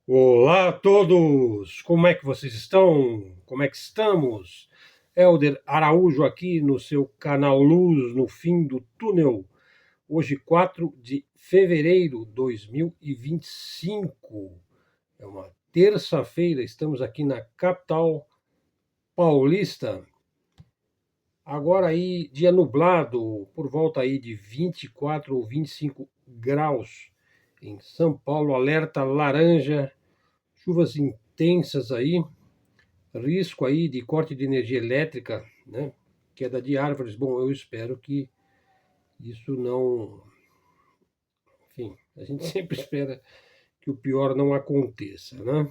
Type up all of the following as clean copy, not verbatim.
Olá a todos! Como é que vocês estão? Como é que estamos? Helder Araújo aqui no seu canal Luz no Fim do Túnel. Hoje, 4 de fevereiro de 2025. É uma terça-feira, estamos aqui na capital paulista. Agora aí, dia nublado, por volta aí de 24 ou 25 graus em São Paulo, alerta laranja, chuvas intensas aí, risco aí de corte de energia elétrica, né? Queda de árvores. Bom, eu espero que isso não. Enfim, a gente sempre espera que o pior não aconteça, né?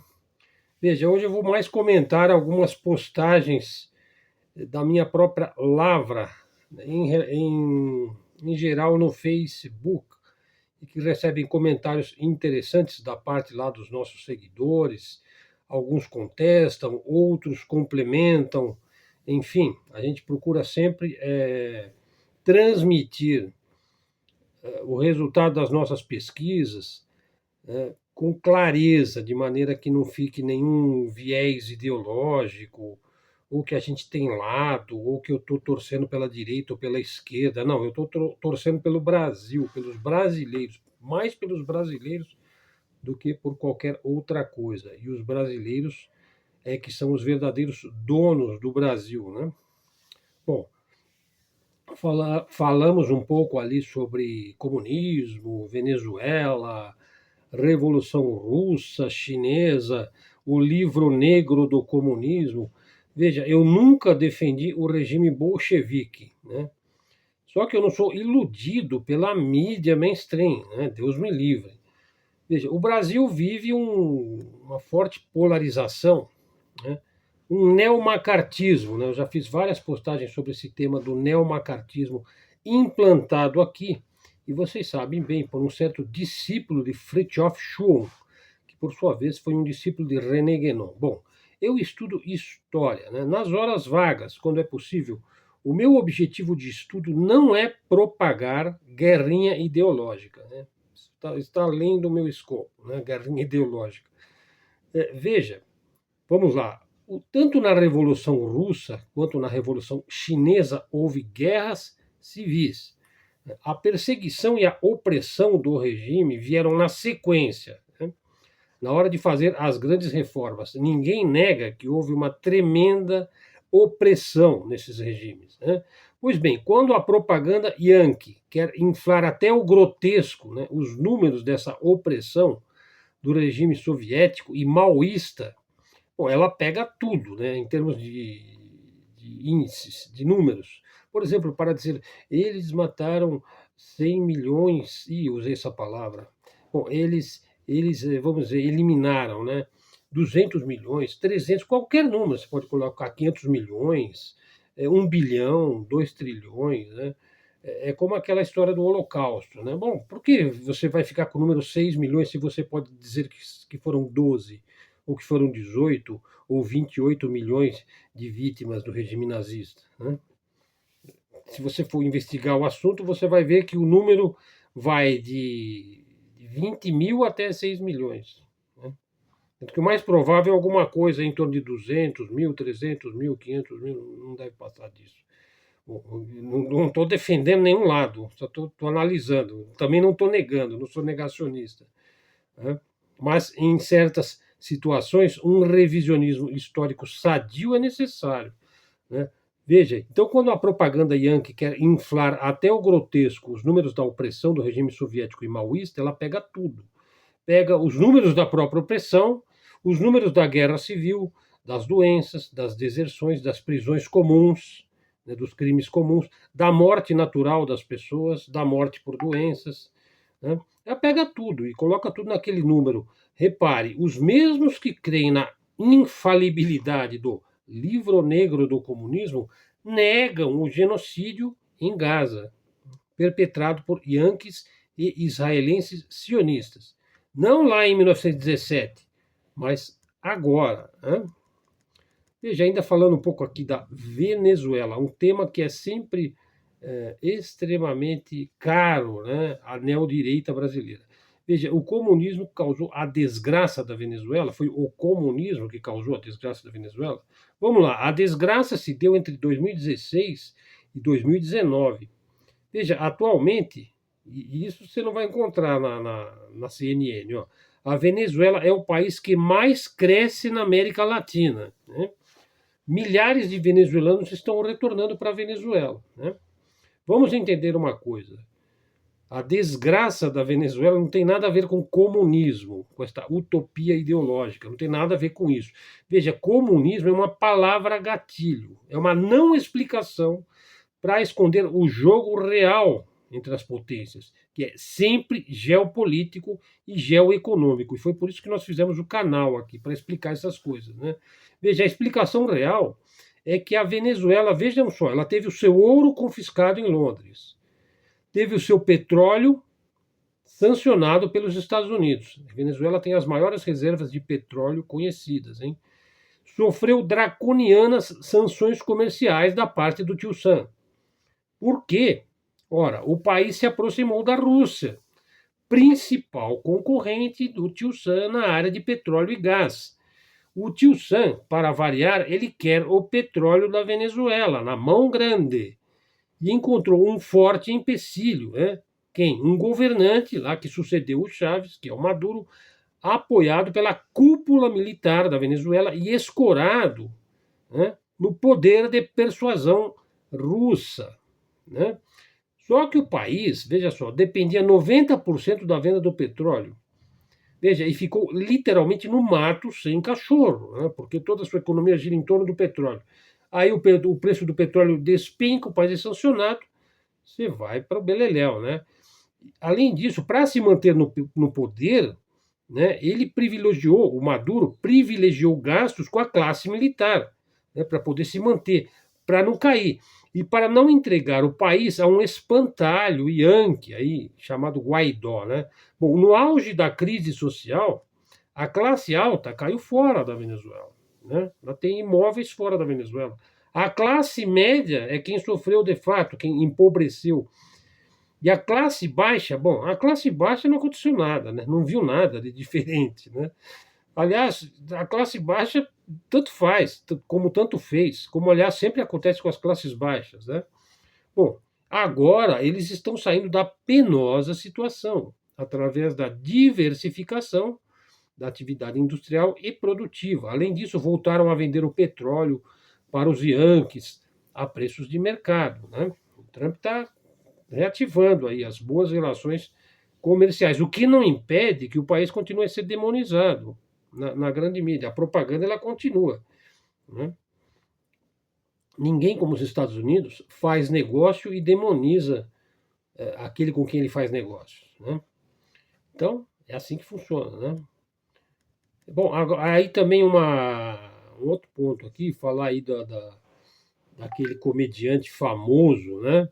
Veja, hoje eu vou mais comentar algumas postagens da minha própria lavra, em geral no Facebook, e que recebem comentários interessantes da parte lá dos nossos seguidores. Alguns contestam, outros complementam. Enfim, a gente procura sempre transmitir o resultado das nossas pesquisas com clareza, de maneira que não fique nenhum viés ideológico, ou que a gente tem lado, ou que eu estou torcendo pela direita ou pela esquerda. Não, eu estou torcendo pelo Brasil, pelos brasileiros, mais pelos brasileiros do que por qualquer outra coisa. E os brasileiros é que são os verdadeiros donos do Brasil, né? Bom, falamos um pouco ali sobre comunismo, Venezuela, Revolução Russa, Chinesa, o livro negro do comunismo. Veja, eu nunca defendi o regime bolchevique, né? Só que eu não sou iludido pela mídia mainstream, né? Deus me livre. Veja, o Brasil vive uma forte polarização, né? Um neomacartismo, né? Eu já fiz várias postagens sobre esse tema do neomacartismo implantado aqui, e vocês sabem bem, por um certo discípulo de Fritjof Schuon, que por sua vez foi um discípulo de René Guénon. Bom, eu estudo história, né? Nas horas vagas, quando é possível. O meu objetivo de estudo não é propagar guerrinha ideológica, né? Está além do meu escopo, né? Guerrinha ideológica. Veja, vamos lá. Tanto na Revolução Russa quanto na Revolução Chinesa houve guerras civis. A perseguição e a opressão do regime vieram na sequência, né? Na hora de fazer as grandes reformas. Ninguém nega que houve uma tremenda opressão nesses regimes, né? Pois bem, quando a propaganda yankee quer inflar até o grotesco, né, os números dessa opressão do regime soviético e maoísta, bom, ela pega tudo, né, em termos de índices, de números. Por exemplo, para dizer, eles mataram 100 milhões, e usei essa palavra. Bom, eles, vamos dizer, eliminaram, né, 200 milhões, 300, qualquer número, você pode colocar 500 milhões, 1 bilhão, 2 trilhões, né? É como aquela história do Holocausto, né? Bom, por que você vai ficar com o número 6 milhões se você pode dizer que foram 12, ou que foram 18, ou 28 milhões de vítimas do regime nazista, né? Se você for investigar o assunto, você vai ver que o número vai de 20 mil até 6 milhões, né? Porque o mais provável é alguma coisa em torno de 200 mil, 300 mil, 500 mil, não deve passar disso. Não estou defendendo nenhum lado, só estou analisando. Também não estou negando, não sou negacionista, né? Mas em certas situações, um revisionismo histórico sadio é necessário, né? Veja, então, quando a propaganda yankee quer inflar até o grotesco os números da opressão do regime soviético e maoísta, ela pega tudo. Pega os números da própria opressão, os números da guerra civil, das doenças, das deserções, das prisões comuns, né, dos crimes comuns, da morte natural das pessoas, da morte por doenças, né? Ela pega tudo e coloca tudo naquele número. Repare, os mesmos que creem na infalibilidade do livro negro do comunismo negam o genocídio em Gaza, perpetrado por yankees e israelenses sionistas. Não lá em 1917, mas agora, né? Veja, ainda falando um pouco aqui da Venezuela, um tema que é sempre extremamente caro, né, à neodireita brasileira. Veja, o comunismo causou a desgraça da Venezuela, foi o comunismo que causou a desgraça da Venezuela? Vamos lá, a desgraça se deu entre 2016 e 2019. Veja, atualmente, e isso você não vai encontrar na CNN, ó, a Venezuela é o país que mais cresce na América Latina. Né? Milhares de venezuelanos estão retornando para a Venezuela. Né? Vamos entender uma coisa. A desgraça da Venezuela não tem nada a ver com comunismo, com esta utopia ideológica, não tem nada a ver com isso. Veja, comunismo é uma palavra gatilho, é uma não explicação para esconder o jogo real entre as potências, que é sempre geopolítico e geoeconômico. E foi por isso que nós fizemos o canal aqui, para explicar essas coisas. Né? Veja, a explicação real é que a Venezuela, vejam só, ela teve o seu ouro confiscado em Londres, teve o seu petróleo sancionado pelos Estados Unidos. A Venezuela tem as maiores reservas de petróleo conhecidas, hein? Sofreu draconianas sanções comerciais da parte do tio Sam. Por quê? Ora, o país se aproximou da Rússia, principal concorrente do tio Sam na área de petróleo e gás. O tio Sam, para variar, ele quer o petróleo da Venezuela, na mão grande. E encontrou um forte empecilho. Né? Quem? Um governante lá que sucedeu o Chávez, que é o Maduro, apoiado pela cúpula militar da Venezuela e escorado, né, no poder de persuasão russa. Né? Só que o país, veja só, dependia 90% da venda do petróleo. Veja, e ficou literalmente no mato sem cachorro, né? Porque toda a sua economia gira em torno do petróleo. Aí o preço do petróleo despenca, o país é sancionado, você vai para o beleléu. Né? Além disso, para se manter no poder, né, ele privilegiou, o Maduro privilegiou gastos com a classe militar, né, para poder se manter, para não cair. E para não entregar o país a um espantalho Yankee, aí, chamado Guaidó. Né? Bom, no auge da crise social, a classe alta caiu fora da Venezuela. Né? Ela tem imóveis fora da Venezuela. A classe média é quem sofreu de fato, quem empobreceu. E a classe baixa, bom, a classe baixa não aconteceu nada, né? Não viu nada de diferente. Né? Aliás, a classe baixa tanto faz, como tanto fez, como aliás sempre acontece com as classes baixas. Né? Bom, agora eles estão saindo da penosa situação através da diversificação da atividade industrial e produtiva. Além disso, voltaram a vender o petróleo para os Yankees a preços de mercado. Né? O Trump está reativando aí as boas relações comerciais, o que não impede que o país continue a ser demonizado na grande mídia. A propaganda ela continua. Né? Ninguém, como os Estados Unidos, faz negócio e demoniza aquele com quem ele faz negócio. Né? Então, é assim que funciona. Né? Bom, aí também um outro ponto aqui, falar aí daquele comediante famoso, né?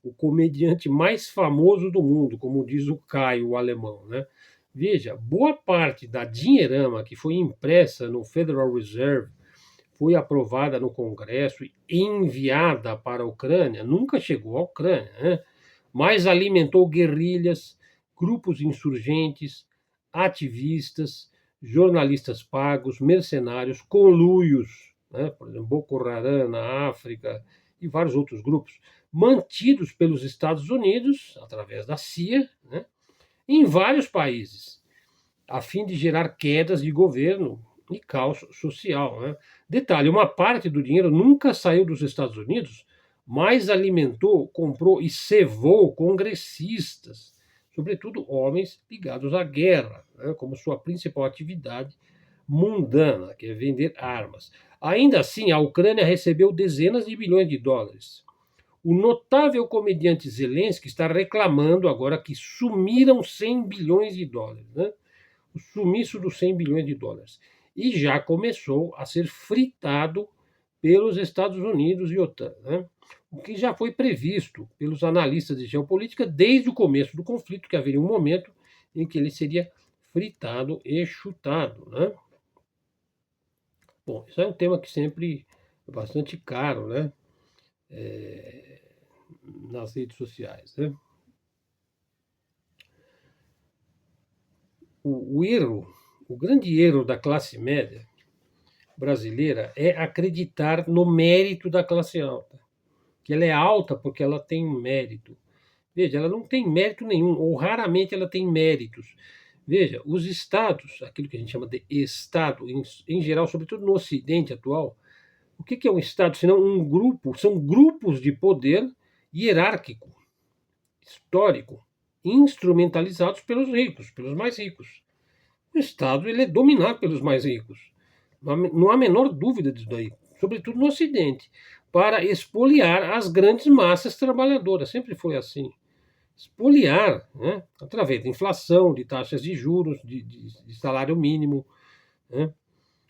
O comediante mais famoso do mundo, como diz o Caio, o alemão. Né? Veja, boa parte da dinheirama que foi impressa no Federal Reserve, foi aprovada no Congresso e enviada para a Ucrânia, nunca chegou à Ucrânia, né? Mas alimentou guerrilhas, grupos insurgentes, ativistas, jornalistas pagos, mercenários, conluios, né? Por exemplo, Boko Haram na África e vários outros grupos, mantidos pelos Estados Unidos, através da CIA, né? Em vários países, a fim de gerar quedas de governo e caos social. Né? Detalhe: uma parte do dinheiro nunca saiu dos Estados Unidos, mas alimentou, comprou e cevou congressistas, sobretudo homens ligados à guerra, né? Como sua principal atividade mundana, que é vender armas. Ainda assim, a Ucrânia recebeu dezenas de bilhões de dólares. O notável comediante Zelensky está reclamando agora que sumiram 100 bilhões de dólares. Né? O sumiço dos 100 bilhões de dólares. E já começou a ser fritado pelos Estados Unidos e OTAN. Né? O que já foi previsto pelos analistas de geopolítica desde o começo do conflito, que haveria um momento em que ele seria fritado e chutado. Né? Bom, isso é um tema que sempre é bastante caro, né? Nas redes sociais. Né? o grande erro da classe média brasileira é acreditar no mérito da classe alta, que ela é alta porque ela tem mérito. Veja, ela não tem mérito nenhum, ou raramente ela tem méritos. Veja, os estados, aquilo que a gente chama de estado, em geral, sobretudo no Ocidente atual, o que é um estado? Senão um grupo, são grupos de poder hierárquico, histórico, instrumentalizados pelos ricos, pelos mais ricos. O Estado ele é dominado pelos mais ricos. Não há a menor dúvida disso daí, sobretudo no Ocidente, para expoliar as grandes massas trabalhadoras. Sempre foi assim. Expoliar, né, através da inflação, de taxas de juros, de salário mínimo. Né.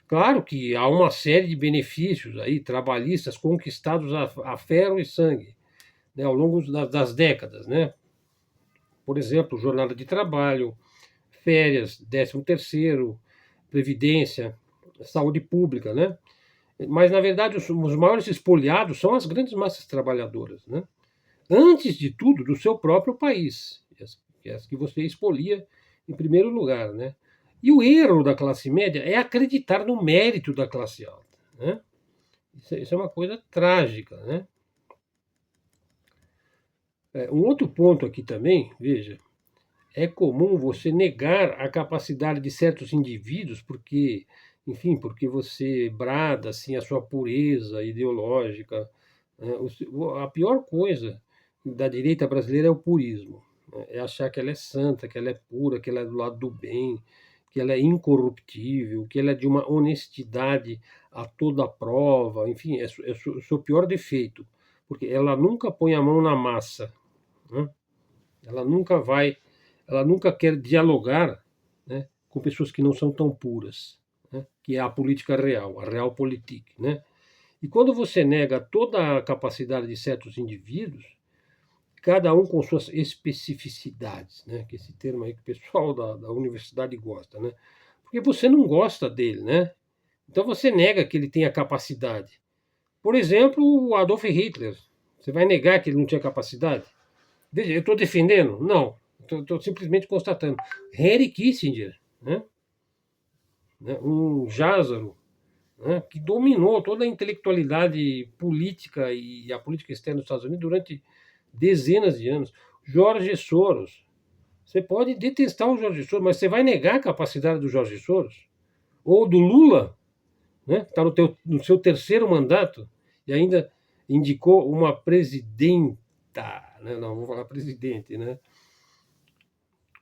Claro que há uma série de benefícios aí trabalhistas conquistados a ferro e sangue, né, ao longo das décadas. Né. Por exemplo, jornada de trabalho, férias, 13º, previdência, saúde pública, né? Mas, na verdade, os maiores expoliados são as grandes massas trabalhadoras, né? Antes de tudo, do seu próprio país, as que você expolia em primeiro lugar, né? E o erro da classe média é acreditar no mérito da classe alta, né? Isso é uma coisa trágica, né? Um outro ponto aqui também, veja, é comum você negar a capacidade de certos indivíduos porque, enfim, porque você brada assim a sua pureza ideológica. Né? A pior coisa da direita brasileira é o purismo. Né? É achar que ela é santa, que ela é pura, que ela é do lado do bem, que ela é incorruptível, que ela é de uma honestidade a toda prova. Enfim, é o seu pior defeito, porque ela nunca põe a mão na massa. Né? Ela nunca vai, ela nunca quer dialogar, né, com pessoas que não são tão puras, né, que é a política real, a realpolitik, né? E quando você nega toda a capacidade de certos indivíduos, cada um com suas especificidades, né, que é esse termo aí que o pessoal da universidade gosta, né? Porque você não gosta dele, né? Então você nega que ele tenha capacidade. Por exemplo, o Adolf Hitler. Você vai negar que ele não tinha capacidade? Veja, eu estou defendendo? Não. Estou simplesmente constatando. Henry Kissinger, né? Um Lázaro, né? Que dominou toda a intelectualidade política e a política externa dos Estados Unidos durante dezenas de anos. Jorge Soros. Você pode detestar o Jorge Soros, mas você vai negar a capacidade do Jorge Soros? Ou do Lula, né? Está no seu terceiro mandato e ainda indicou uma presidenta, né? Não, vou falar presidente, né?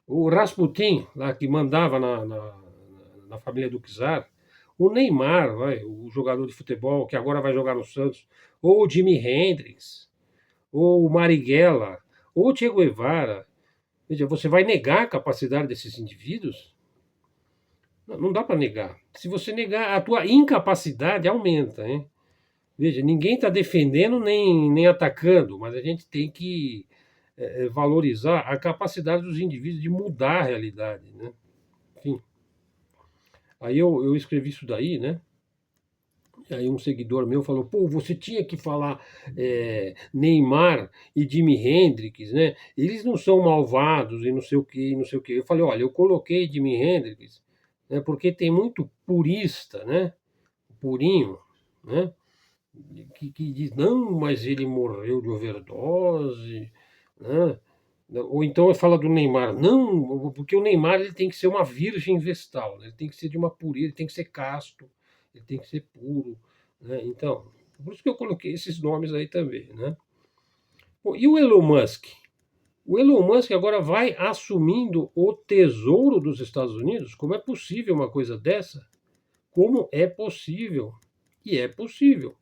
O Rasputin, lá que mandava na família do Czar, o Neymar, o jogador de futebol que agora vai jogar no Santos, ou o Jimi Hendrix, ou o Marighella, ou o Che Guevara. Veja, você vai negar a capacidade desses indivíduos? Não dá para negar. Se você negar, a tua incapacidade aumenta, hein? Veja, ninguém está defendendo nem atacando, mas a gente tem que valorizar a capacidade dos indivíduos de mudar a realidade, né? Enfim, aí eu escrevi isso daí, né? Aí um seguidor meu falou, pô, você tinha que falar Neymar e Jimi Hendrix, né? Eles não são malvados e não sei o que, não sei o que. Eu falei, olha, eu coloquei Jimi Hendrix, né? Porque tem muito purista, né? Purinho, né? Que diz, não, mas ele morreu de overdose, né? Ou então fala do Neymar, não, porque o Neymar ele tem que ser uma virgem vestal, né? Ele tem que ser de uma pureza, ele tem que ser casto, ele tem que ser puro, né? Então, por isso que eu coloquei esses nomes aí também, né? Bom, e o Elon Musk? O Elon Musk agora vai assumindo o tesouro dos Estados Unidos? Como é possível uma coisa dessa? Como é possível? E é possível.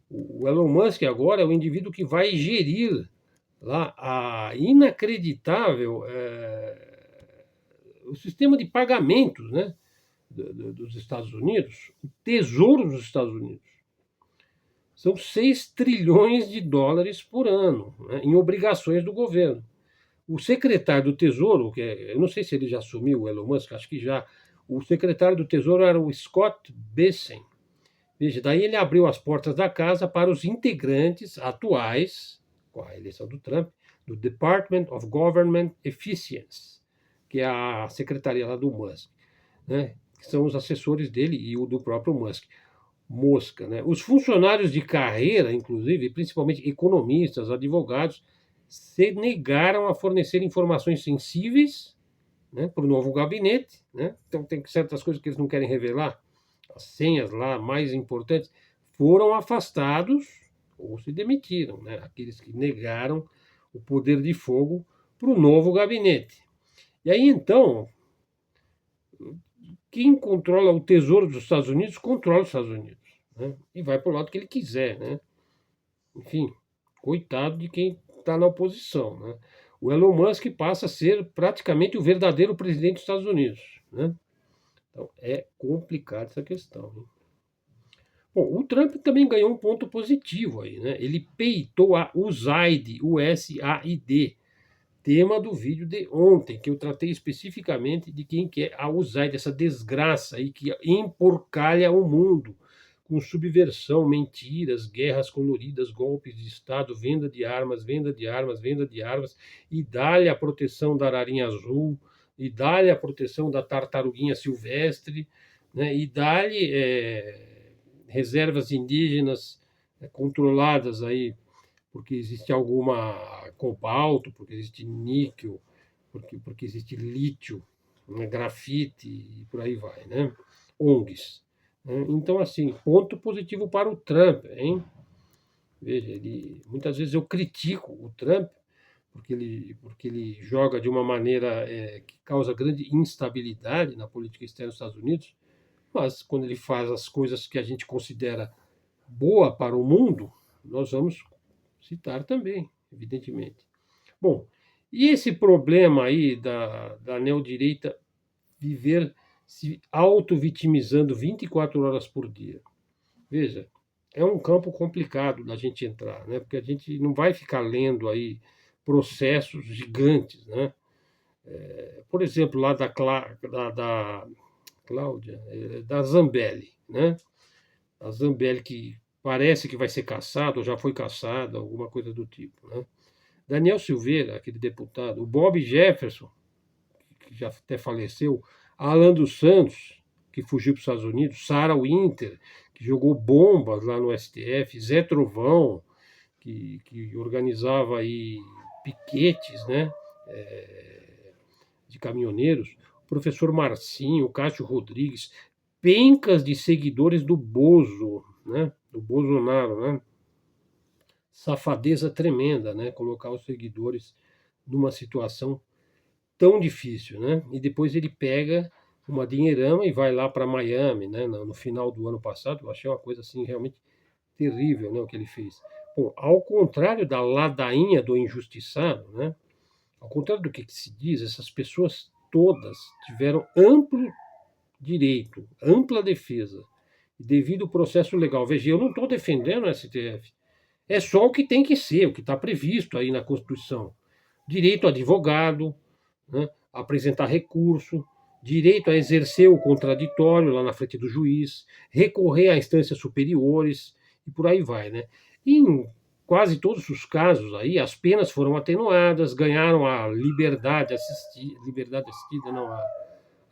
O Elon Musk agora é o indivíduo que vai gerir lá a inacreditável o sistema de pagamentos, né, dos Estados Unidos, o tesouro dos Estados Unidos. São 6 trilhões de dólares por ano, né, em obrigações do governo. O secretário do Tesouro, eu não sei se ele já assumiu, o Elon Musk, acho que já, o secretário do Tesouro era o Scott Bessent. Veja, daí ele abriu as portas da casa para os integrantes atuais, com a eleição do Trump, do Department of Government Efficiency, que é a secretaria lá do Musk, né? Que são os assessores dele e o do próprio Musk. Mosca, né? Os funcionários de carreira, inclusive, principalmente economistas, advogados, se negaram a fornecer informações sensíveis, né, para o novo gabinete, né? Então tem certas coisas que eles não querem revelar, as senhas lá mais importantes, foram afastados ou se demitiram, né? Aqueles que negaram o poder de fogo para o novo gabinete. E aí então, quem controla o tesouro dos Estados Unidos controla os Estados Unidos, né? E vai para o lado que ele quiser, né? Enfim, coitado de quem está na oposição, né? O Elon Musk passa a ser praticamente o verdadeiro presidente dos Estados Unidos, né? Então é complicada essa questão, hein? Bom, o Trump também ganhou um ponto positivo aí, né? Ele peitou a USAID, USAID, tema do vídeo de ontem, que eu tratei especificamente de quem que é a USAID, essa desgraça aí que emporcalha o mundo, com subversão, mentiras, guerras coloridas, golpes de Estado, venda de armas, venda de armas, venda de armas, e dá-lhe a proteção da ararinha azul, e dá-lhe a proteção da tartaruguinha silvestre, né? E dá-lhe reservas indígenas controladas aí porque existe alguma cobalto, porque existe níquel, porque existe lítio, né, grafite e por aí vai, né? ONGs. Né? Então, assim, ponto positivo para o Trump, hein? Veja, muitas vezes eu critico o Trump porque ele joga de uma maneira que causa grande instabilidade na política externa dos Estados Unidos, mas quando ele faz as coisas que a gente considera boa para o mundo, nós vamos citar também, evidentemente. Bom, e esse problema aí da neodireita viver se auto-vitimizando 24 horas por dia? Veja, é um campo complicado da gente entrar, né? Porque a gente não vai ficar lendo aí processos gigantes, né? Por exemplo, lá da Cláudia, da Zambelli, né? A Zambelli que parece que vai ser caçada, ou já foi caçada, alguma coisa do tipo, né? Daniel Silveira, aquele deputado, o Bob Jefferson, que já até faleceu, Alan dos Santos, que fugiu para os Estados Unidos, Sarah Winter, que jogou bombas lá no STF, Zé Trovão, que organizava aí piquetes, né, de caminhoneiros, o professor Marcinho, Cássio Rodrigues, pencas de seguidores do Bozo, né, do Bolsonaro, né, safadeza tremenda, né, colocar os seguidores numa situação tão difícil, né? E depois ele pega uma dinheirama e vai lá para Miami, né? No final do ano passado, eu achei uma coisa assim realmente terrível, né? O que ele fez. Bom, ao contrário da ladainha do injustiçado, né? Ao contrário do que se diz, essas pessoas todas tiveram amplo direito, ampla defesa, devido ao processo legal. Veja, eu não estou defendendo o STF. É só o que tem que ser, o que está previsto aí na Constituição. Direito a advogado, né, a apresentar recurso, direito a exercer o contraditório lá na frente do juiz, recorrer a instâncias superiores e por aí vai, né? E em quase todos os casos aí, as penas foram atenuadas, ganharam a liberdade assistida, não, a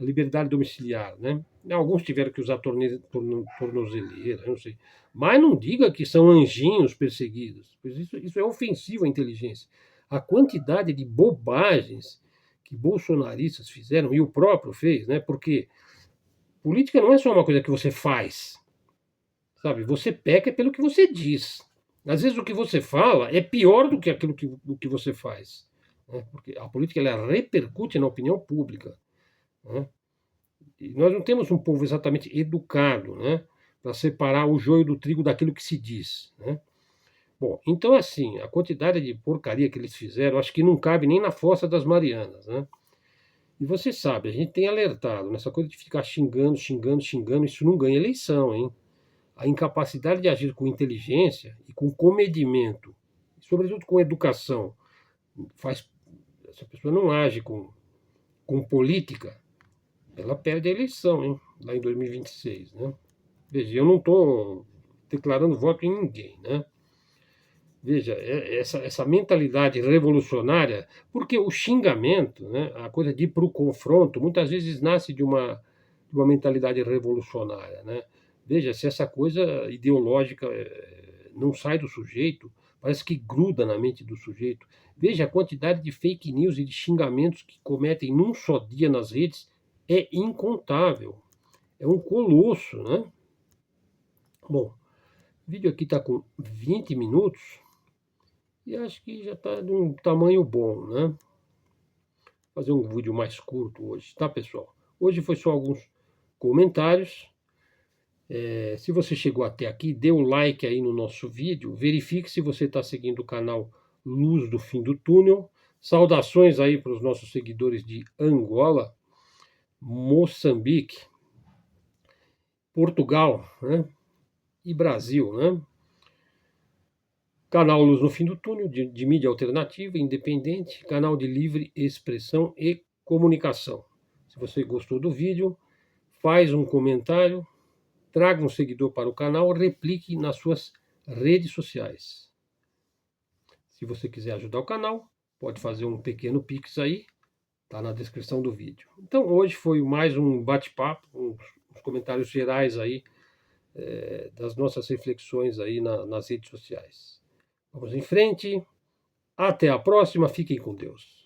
liberdade domiciliar, né? Alguns tiveram que usar tornozeleira, não sei. Mas não diga que são anjinhos perseguidos, pois isso é ofensivo à inteligência. A quantidade de bobagens que bolsonaristas fizeram, e o próprio fez, né? Porque política não é só uma coisa que você faz, sabe? Você peca pelo que você diz. Às vezes o que você fala é pior do que aquilo que você faz. Né? Porque a política ela repercute na opinião pública. Né? E nós não temos um povo exatamente educado, né? Para separar o joio do trigo daquilo que se diz, né? Bom, então assim, a quantidade de porcaria que eles fizeram, acho que não cabe nem na Fossa das Marianas, né? E você sabe, a gente tem alertado nessa coisa de ficar xingando, xingando, xingando, isso não ganha eleição, hein? A incapacidade de agir com inteligência e com comedimento, sobretudo com educação, faz essa pessoa não age com política, ela perde a eleição, hein? Lá em 2026, né? Veja, eu não estou declarando voto em ninguém, né? Veja, essa mentalidade revolucionária, porque o xingamento, né, a coisa de ir para o confronto, muitas vezes nasce de uma mentalidade revolucionária, né. Veja, se essa coisa ideológica, não sai do sujeito, parece que gruda na mente do sujeito. Veja a quantidade de fake news e de xingamentos que cometem num só dia nas redes, é incontável, é um colosso, né. Bom, o vídeo aqui está com 20 minutos, e acho que já está de um tamanho bom, né? Fazer um vídeo mais curto hoje, tá, pessoal? Hoje foi só alguns comentários. Se você chegou até aqui, dê um like aí no nosso vídeo. Verifique se você está seguindo o canal Luz do Fim do Túnel. Saudações aí para os nossos seguidores de Angola, Moçambique, Portugal, né? E Brasil, né? Canal Luz no Fim do Túnel, de mídia alternativa, independente, canal de livre expressão e comunicação. Se você gostou do vídeo, faz um comentário, traga um seguidor para o canal, replique nas suas redes sociais. Se você quiser ajudar o canal, pode fazer um pequeno pix aí, tá na descrição do vídeo. Então hoje foi mais um bate-papo, uns comentários gerais aí, das nossas reflexões aí nas redes sociais. Vamos em frente. Até a próxima. Fiquem com Deus.